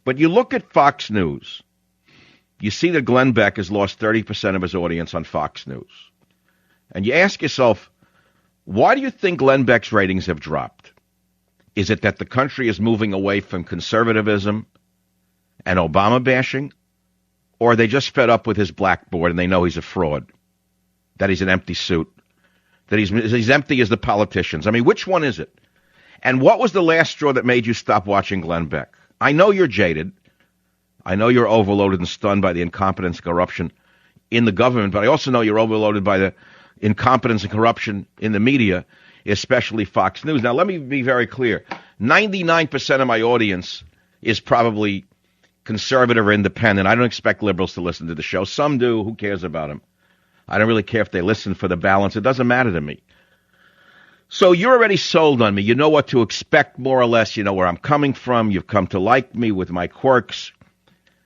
But you look at Fox News, you see that Glenn Beck has lost 30% of his audience on Fox News. And you ask yourself, why do you think Glenn Beck's ratings have dropped? Is it that the country is moving away from conservatism and Obama bashing? Or are they just fed up with his blackboard and they know he's a fraud, that he's an empty suit, that he's empty as the politicians? I mean, which one is it? And what was the last straw that made you stop watching Glenn Beck? I know you're jaded. I know you're overloaded and stunned by the incompetence and corruption in the government, but I also know you're overloaded by the incompetence and corruption in the media, especially Fox News. Now, let me be very clear. 99% of my audience is probably conservative or independent. I don't expect liberals to listen to the show. Some do. Who cares about them? I don't really care if they listen for the balance. It doesn't matter to me. So you're already sold on me. You know what to expect, more or less. You know where I'm coming from. You've come to like me with my quirks,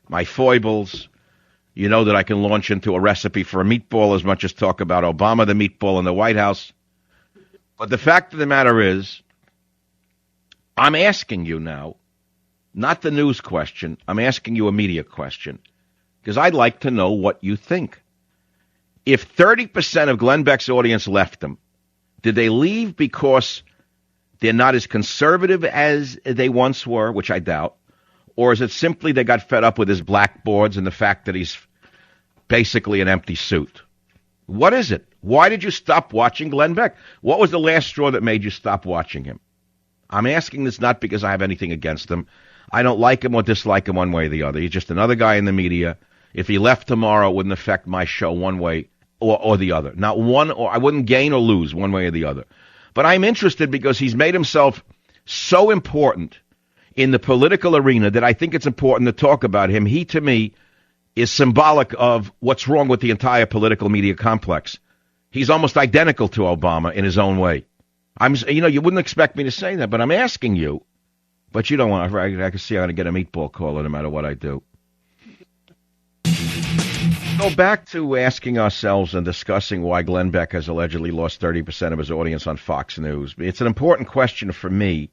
my foibles. You know that I can launch into a recipe for a meatball as much as talk about Obama, the meatball, in the White House. But the fact of the matter is, I'm asking you now, not the news question, I'm asking you a media question, because I'd like to know what you think. If 30% of Glenn Beck's audience left him, did they leave because they're not as conservative as they once were, which I doubt, or is it simply they got fed up with his blackboards and the fact that he's basically an empty suit? What is it? Why did you stop watching Glenn Beck? What was the last straw that made you stop watching him? I'm asking this not because I have anything against him. I don't like him or dislike him one way or the other. He's just another guy in the media. If he left tomorrow, it wouldn't affect my show one way or the other. Not one, or I wouldn't gain or lose one way or the other. But I'm interested because he's made himself so important in the political arena that I think it's important to talk about him. He, to me, is symbolic of what's wrong with the entire political media complex. He's almost identical to Obama in his own way. You wouldn't expect me to say that, but I'm asking you. But you don't want to. I can see I'm going to get a meatball caller no matter what I do. Go back to asking ourselves and discussing why Glenn Beck has allegedly lost 30% of his audience on Fox News. It's an important question for me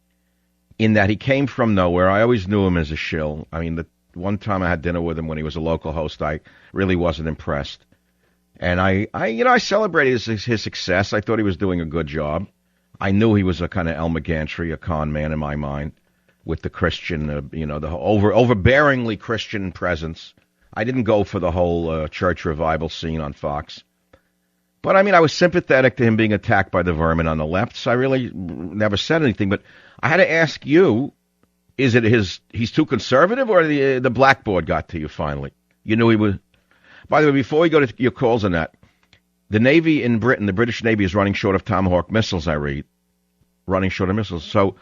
in that he came from nowhere. I always knew him as a shill. I mean, the one time I had dinner with him when he was a local host, I really wasn't impressed. And I celebrated his success. I thought he was doing a good job. I knew he was a kind of Elmer Gantry, a con man in my mind, with the Christian, the overbearingly Christian presence. I didn't go for the whole church revival scene on Fox. But, I mean, I was sympathetic to him being attacked by the vermin on the left, so I really never said anything. But I had to ask you, is it he's too conservative, or the blackboard got to you finally? You knew he was. By the way, before we go to your calls on that, the Navy in Britain, the British Navy, is running short of Tomahawk missiles, I read. Running short of missiles. So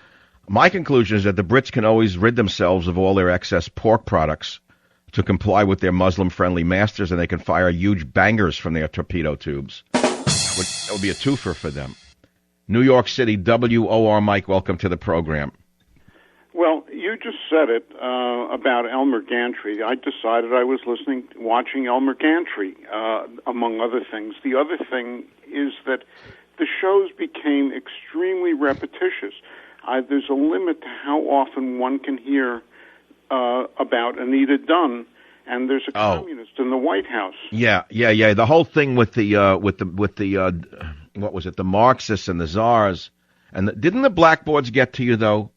my conclusion is that the Brits can always rid themselves of all their excess pork products to comply with their Muslim-friendly masters, and they can fire huge bangers from their torpedo tubes. That would be a twofer for them. New York City, WOR Mike, welcome to the program. Well, you just said it about Elmer Gantry. I decided I was watching Elmer Gantry, among other things. The other thing is that the shows became extremely repetitious. There's a limit to how often one can hear about Anita Dunn, and there's a communist in the White House. Yeah. The whole thing with the what was it? The Marxists and the czars, and didn't the blackboards get to you though?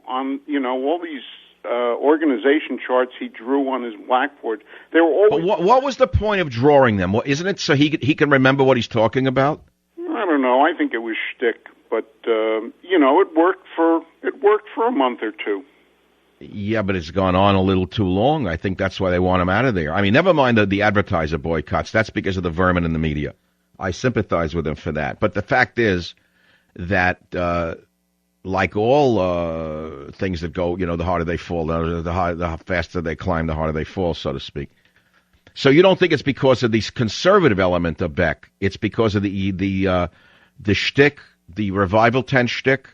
On all these organization charts he drew on his blackboard, they were always. But what was the point of drawing them? Isn't it so he can remember what he's talking about? I don't know. I think it was shtick, but it worked for a month or two. Yeah, but it's gone on a little too long. I think that's why they want him out of there. I mean, never mind the advertiser boycotts. That's because of the vermin in the media. I sympathize with him for that. But the fact is that, like all things that go, the harder they fall, the faster they climb, the harder they fall, so to speak. So you don't think it's because of this conservative element of Beck? It's because of the shtick, the revival tent shtick?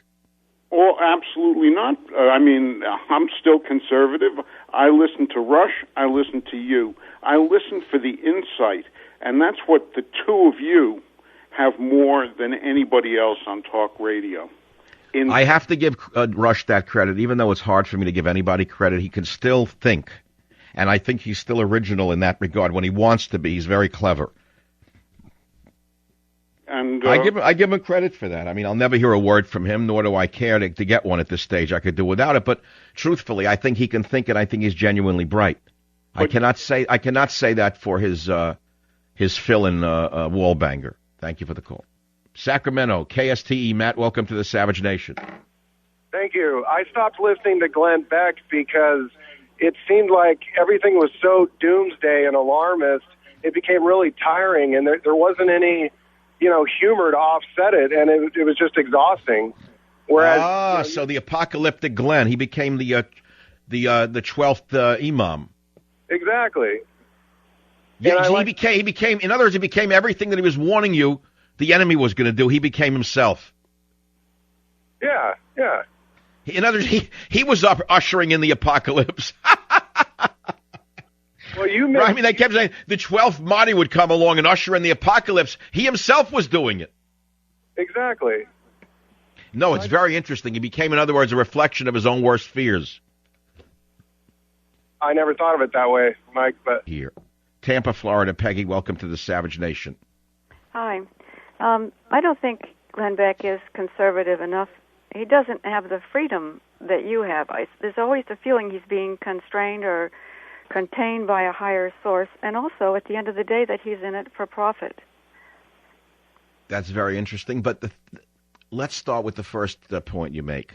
Oh, absolutely not. I'm still conservative. I listen to Rush. I listen to you. I listen for the insight, and that's what the two of you have more than anybody else on talk radio. I have to give Rush that credit, even though it's hard for me to give anybody credit. He can still think, and I think he's still original in that regard. When he wants to be, he's very clever. And I give him credit for that. I mean, I'll never hear a word from him, nor do I care to get one at this stage. I could do without it, but truthfully, I think he can think, and I think he's genuinely bright. I cannot say that for his fill-in wallbanger. Thank you for the call. Sacramento, KSTE, Matt, welcome to the Savage Nation. Thank you. I stopped listening to Glenn Beck because it seemed like everything was so doomsday and alarmist. It became really tiring, and there wasn't any, humor to offset it, and it was just exhausting. Whereas, so the apocalyptic Glenn, he became the 12th imam. Exactly. Yeah, he became. In other words, he became everything that he was warning you the enemy was going to do. He became himself. Yeah. In other words, he was ushering in the apocalypse. Well, I mean, they kept saying the 12th Mahdi would come along and usher in the apocalypse. He himself was doing it. Exactly. No, it's very interesting. He became, in other words, a reflection of his own worst fears. I never thought of it that way, Mike. But here, Tampa, Florida. Peggy, welcome to the Savage Nation. Hi. I don't think Glenn Beck is conservative enough. He doesn't have the freedom that you have. There's always the feeling he's being constrained or contained by a higher source, and also, at the end of the day, that he's in it for profit. That's very interesting, but let's start with the first point you make.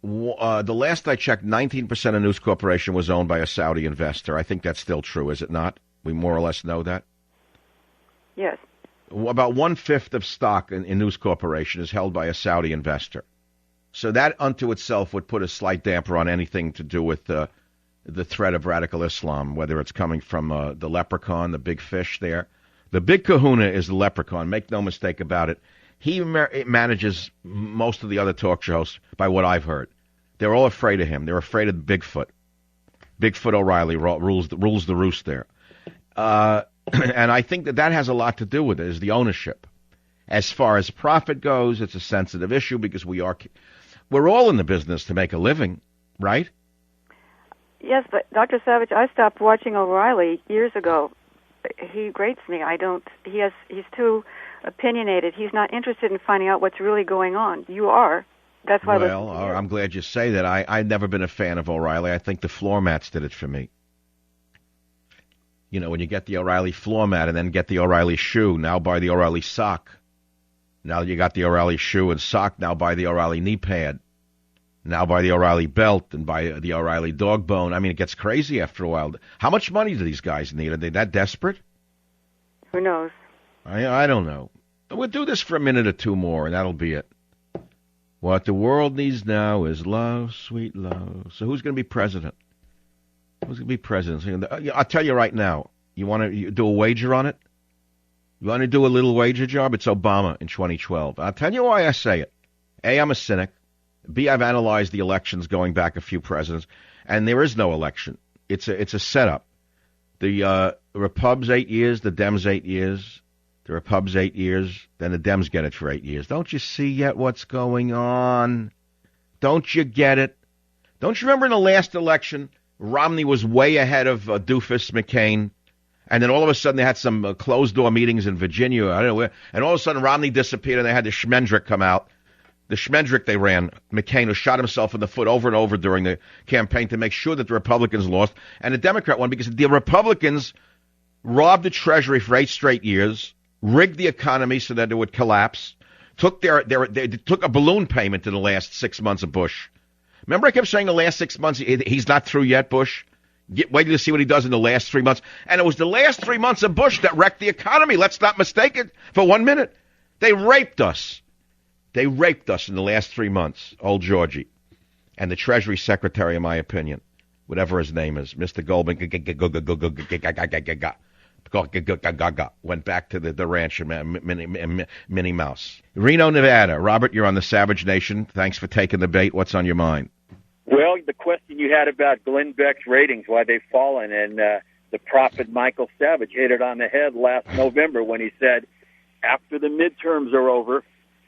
The last I checked, 19% of News Corporation was owned by a Saudi investor. I think that's still true, is it not? We more or less know that? Yes. About 1/5 of stock in News Corporation is held by a Saudi investor. So that unto itself would put a slight damper on anything to do with the threat of radical Islam, whether it's coming from the leprechaun, the big fish there. The big kahuna is the leprechaun, make no mistake about it. He manages most of the other talk shows, by what I've heard. They're all afraid of him. They're afraid of Bigfoot. Bigfoot O'Reilly rules the roost there. And I think that has a lot to do with it, is the ownership. As far as profit goes, it's a sensitive issue because we're all in the business to make a living, right? Yes, but Dr. Savage, I stopped watching O'Reilly years ago. He grates me. He's too opinionated. He's not interested in finding out what's really going on. You are. That's why. Well, I'm glad you say that. I've never been a fan of O'Reilly. I think the floor mats did it for me. When you get the O'Reilly floor mat and then get the O'Reilly shoe, now buy the O'Reilly sock. Now you got the O'Reilly shoe and sock, now buy the O'Reilly knee pad. Now buy the O'Reilly belt and buy the O'Reilly dog bone. I mean, it gets crazy after a while. How much money do these guys need? Are they that desperate? Who knows? I don't know. We'll do this for a minute or two more, and that'll be it. What the world needs now is love, sweet love. So who's going to be president? Who's going to be president? I'll tell you right now. You want to do a wager on it? You want to do a little wager job? It's Obama in 2012. I'll tell you why I say it. A, I'm a cynic. B, I've analyzed the elections going back a few presidents, and there is no election. It's a setup. The Repubs 8 years, the Dems 8 years. The Repubs 8 years, then the Dems get it for 8 years. Don't you see yet what's going on? Don't you get it? Don't you remember in the last election, Romney was way ahead of doofus McCain, and then all of a sudden they had some closed-door meetings in Virginia, I don't know where, and all of a sudden Romney disappeared and they had the Schmendrick come out. The Schmendrick they ran, McCain, who shot himself in the foot over and over during the campaign to make sure that the Republicans lost, and the Democrat won because the Republicans robbed the Treasury for 8 straight years, rigged the economy so that it would collapse, they took a balloon payment in the last 6 months of Bush. Remember I kept saying the last 6 months, he's not through yet, Bush? Wait to see what he does in the last 3 months. And it was the last 3 months of Bush that wrecked the economy. Let's not mistake it for 1 minute. They raped us. They raped us in the last 3 months, old Georgie. And the Treasury Secretary, in my opinion, whatever his name is, Mr. Goldman, went back to the ranch and Minnie Mouse. Reno, Nevada. Robert, you're on the Savage Nation. Thanks for taking the bait. What's on your mind? Well, the question you had about Glenn Beck's ratings, why they've fallen, and the prophet Michael Savage hit it on the head last November when he said, after the midterms are over,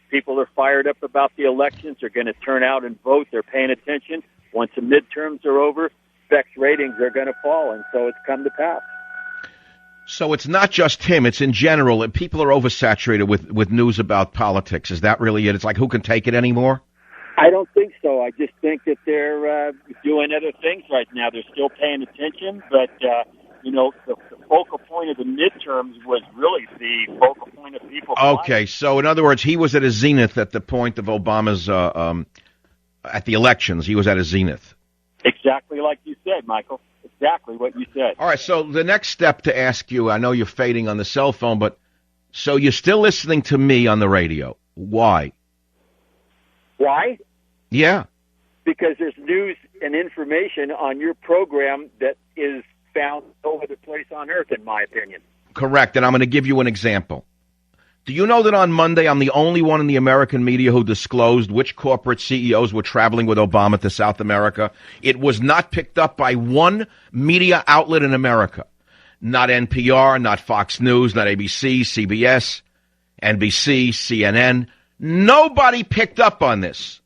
People are fired up about the elections. They're going to turn out and vote. They're paying attention. Once the midterms are over, Beck's ratings are going to fall, and so it's come to pass. So it's not just him, it's in general, and people are oversaturated with news about politics. Is that really it? It's like, who can take it anymore? I don't think so. I just think that they're doing other things right now. They're still paying attention, but, the focal point of the midterms was really the focal point of people. Okay, so in other words, he was at his zenith at the point of Obama's, at the elections. He was at his zenith. Exactly like you said, Michael. Exactly what you said. All right, so the next step to ask you, I know you're fading on the cell phone, but so you're still listening to me on the radio. Why? Why? Yeah. Because there's news and information on your program that is found all over the place on Earth, in my opinion. Correct, and I'm going to give you an example. Do you know that on Monday I'm the only one in the American media who disclosed which corporate CEOs were traveling with Obama to South America? It was not picked up by one media outlet in America. Not NPR, not Fox News, not ABC, CBS, NBC, CNN. Nobody picked up on this.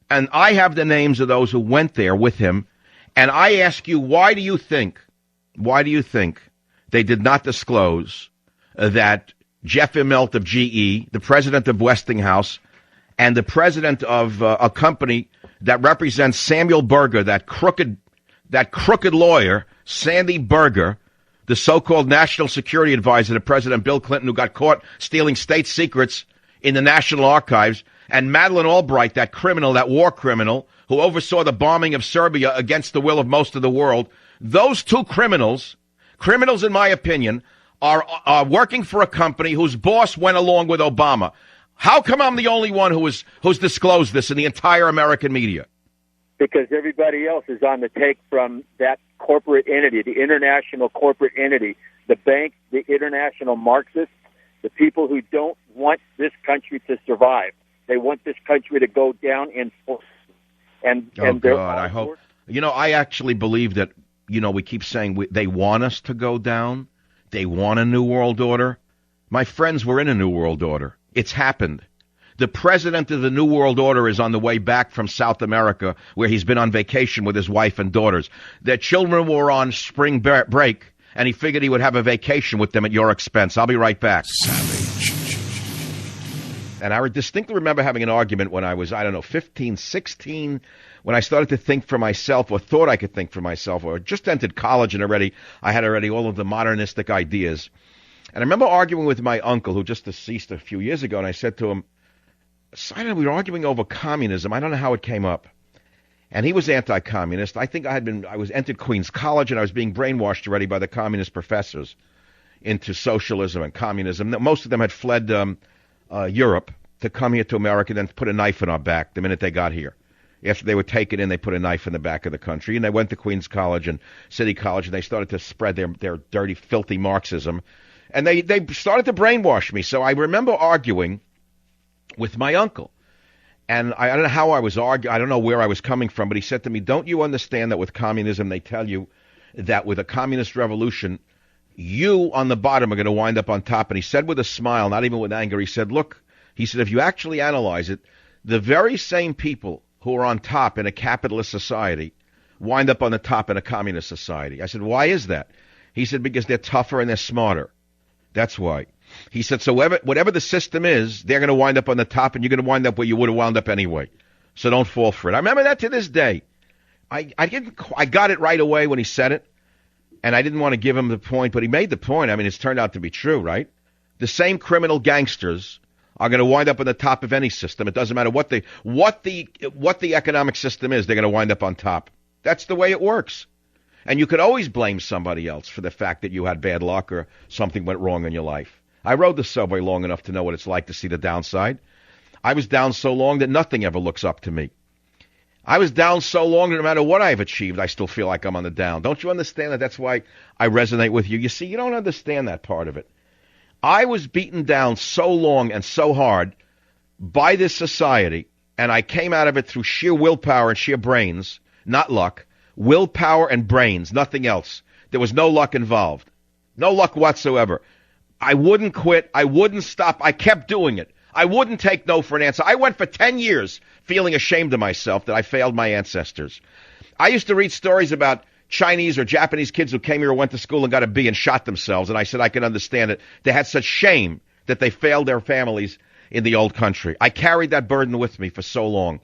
And I have the names of those who went there with him. And I ask you, why do you think they did not disclose that Jeff Immelt of GE, the president of Westinghouse, and the president of a company that represents Samuel Berger, that crooked lawyer, Sandy Berger, the so-called national security advisor to President Bill Clinton, who got caught stealing state secrets in the National Archives, and Madeleine Albright, that criminal, that war criminal, who oversaw the bombing of Serbia against the will of most of the world. Those two criminals in my opinion, are working for a company whose boss went along with Obama. How come I'm the only one who's disclosed this in the entire American media? Because everybody else is on the take from that corporate entity, the international corporate entity, the bank, the international Marxists, the people who don't want this country to survive. They want this country to go down in force. And God, I hope. I actually believe that, we keep saying they want us to go down. They want a new world order. My friends, we're in a new world order. It's happened. The president of the new world order is on the way back from South America, where he's been on vacation with his wife and daughters. Their children were on spring break, and he figured he would have a vacation with them at your expense. I'll be right back. Savage. And I distinctly remember having an argument when I was, 15, 16, when I started to think for myself, or thought I could think for myself, or just entered college and I had all of the modernistic ideas. And I remember arguing with my uncle, who just deceased a few years ago, and I said to him, Simon, we were arguing over communism. I don't know how it came up. And he was anti-communist. I think I was entered Queens College, and I was being brainwashed already by the communist professors into socialism and communism. Most of them had fled Europe to come here to America, then put a knife in our back the minute they got here. After they were taken in, they put a knife in the back of the country, and they went to Queens College and City College, and they started to spread their dirty, filthy Marxism. And they started to brainwash me. So I remember arguing with my uncle. And I don't know how I was arguing. I don't know where I was coming from, but he said to me, don't you understand that with communism, they tell you that with a communist revolution, you on the bottom are going to wind up on top. And he said with a smile, not even with anger, he said, look, if you actually analyze it, the very same people who are on top in a capitalist society wind up on the top in a communist society. I said, why is that? He said, because they're tougher and they're smarter. That's why. He said, so whatever the system is, they're going to wind up on the top, and you're going to wind up where you would have wound up anyway. So don't fall for it. I remember that to this day. I got it right away when he said it, and I didn't want to give him the point, but he made the point. I mean, it's turned out to be true, right? The same criminal gangsters are going to wind up on the top of any system. It doesn't matter what the economic system is. They're going to wind up on top. That's the way it works. And you could always blame somebody else for the fact that you had bad luck or something went wrong in your life. I rode the subway long enough to know what it's like to see the downside. I was down so long that nothing ever looks up to me. I was down so long that no matter what I've achieved, I still feel like I'm on the down. Don't you understand that? That's why I resonate with you. You see, you don't understand that part of it. I was beaten down so long and so hard by this society, and I came out of it through sheer willpower and sheer brains, not luck. Willpower and brains, nothing else. There was no luck involved. No luck whatsoever. I wouldn't quit. I wouldn't stop. I kept doing it. I wouldn't take no for an answer. I went for 10 years feeling ashamed of myself that I failed my ancestors. I used to read stories about Chinese or Japanese kids who came here or went to school and got a B and shot themselves, and I said I could understand it. They had such shame that they failed their families in the old country. I carried that burden with me for so long.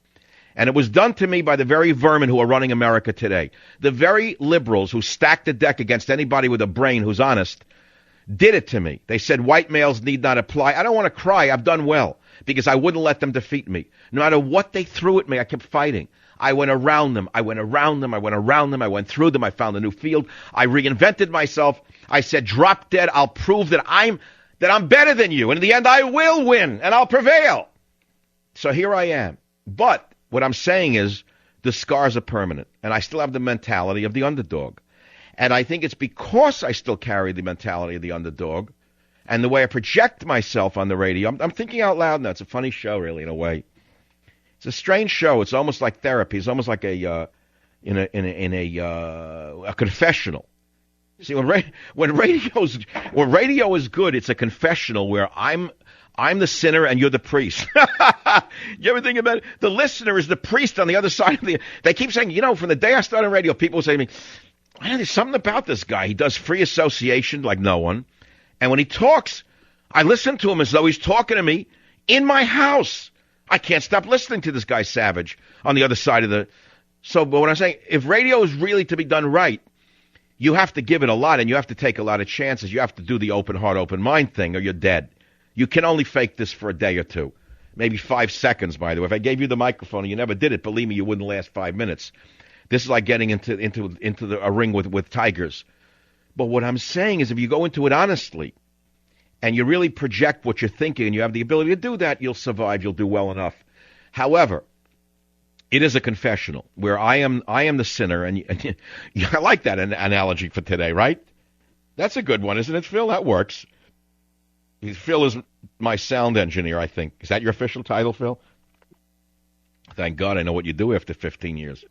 And it was done to me by the very vermin who are running America today. The very liberals who stacked the deck against anybody with a brain who's honest did it to me. They said white males need not apply. I don't want to cry. I've done well because I wouldn't let them defeat me. No matter what they threw at me, I kept fighting. I went around them. I went around them. I went around them. I went through them. I found a new field. I reinvented myself. I said, drop dead. I'll prove that I'm better than you. And in the end, I will win and I'll prevail. So here I am. But what I'm saying is the scars are permanent, and I still have the mentality of the underdog. And I think it's because I still carry the mentality of the underdog and the way I project myself on the radio. I'm thinking out loud now. It's a funny show, really, in a way. It's a strange show. It's almost like therapy. It's almost like a confessional. See, when radio is good, it's a confessional where I'm the sinner and you're the priest. You ever think about it? The listener is the priest on the other side of the... They keep saying, from the day I started radio, people say to me, there's something about this guy. He does free association like no one. And when he talks, I listen to him as though he's talking to me in my house. I can't stop listening to this guy Savage on the other side of the... But what I'm saying, if radio is really to be done right, you have to give it a lot and you have to take a lot of chances. You have to do the open heart, open mind thing or you're dead. You can only fake this for a day or two, maybe 5 seconds, by the way. If I gave you the microphone and you never did it, believe me, you wouldn't last 5 minutes. This is like getting into a ring with tigers. But what I'm saying is if you go into it honestly and you really project what you're thinking and you have the ability to do that, you'll survive, you'll do well enough. However, it is a confessional where I am the sinner, and I like that analogy for today, right? That's a good one, isn't it, Phil? That works. Phil is my sound engineer, I think. Is that your official title, Phil? Thank God I know what you do after 15 years.